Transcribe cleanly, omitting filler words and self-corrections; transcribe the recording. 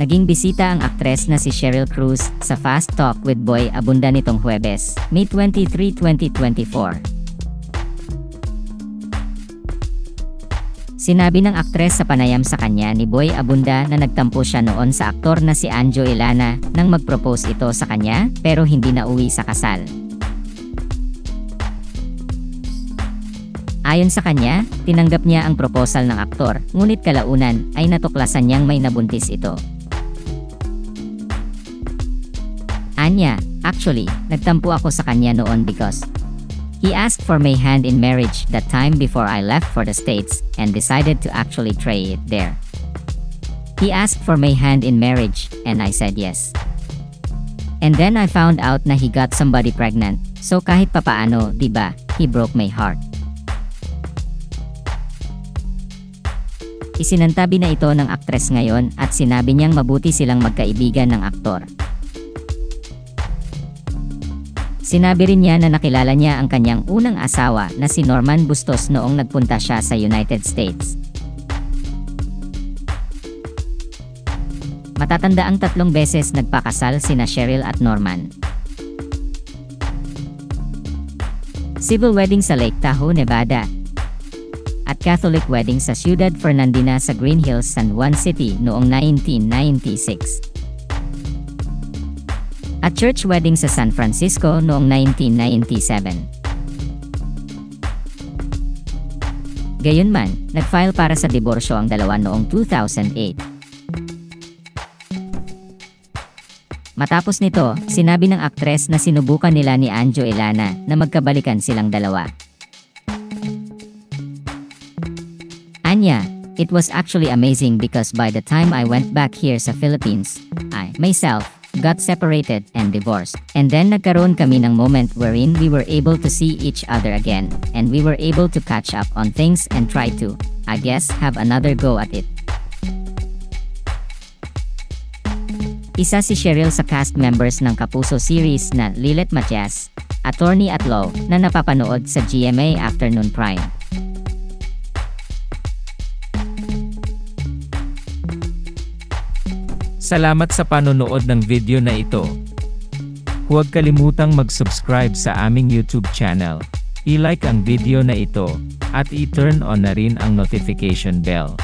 Naging bisita ang aktres na si Cheryl Cruz sa Fast Talk with Boy Abunda nitong Huwebes, May 23, 2024. Sinabi ng aktres sa panayam sa kanya ni Boy Abunda na nagtampo siya noon sa aktor na si Anjo Ilana nang mag-propose ito sa kanya pero hindi nauwi sa kasal. Ayon sa kanya, tinanggap niya ang proposal ng aktor, ngunit kalaunan ay natuklasan niyang may nabuntis ito. Anya, actually, nagtampo ako sa kanya noon because he asked for my hand in marriage that time before I left for the States and decided to actually try it there. He asked for my hand in marriage and I said yes. And then I found out na he got somebody pregnant, so kahit papaano, diba, he broke my heart. Isinantabi na ito ng aktres ngayon at sinabi niyang mabuti silang magkaibigan ng aktor. Sinabi rin niya na nakilala niya ang kanyang unang asawa na si Norman Bustos noong nagpunta siya sa United States. Matatanda ang 3 beses nagpakasal sina Cheryl at Norman. Civil wedding sa Lake Tahoe, Nevada, at Catholic wedding sa Ciudad Fernandina sa Green Hills, San Juan City noong 1996. At church wedding sa San Francisco noong 1997. Gayunman, nag-file para sa diborsyo ang dalawa noong 2008. Matapos nito, sinabi ng aktres na sinubukan nila ni Anjo Ilana na magkabalikan silang dalawa. Anya, it was actually amazing because by the time I went back here sa Philippines, I, myself, got separated and divorced. And then nagkaroon kami ng moment wherein we were able to see each other again, and we were able to catch up on things and try to, I guess, have another go at it. Isa si Cheryl sa cast members ng Kapuso series na Lilet Matias, Attorney at Law, na napapanood sa GMA Afternoon Prime. Salamat sa panonood ng video na ito. Huwag kalimutang mag-subscribe sa aming YouTube channel, i-like ang video na ito, at i-turn on na rin ang notification bell.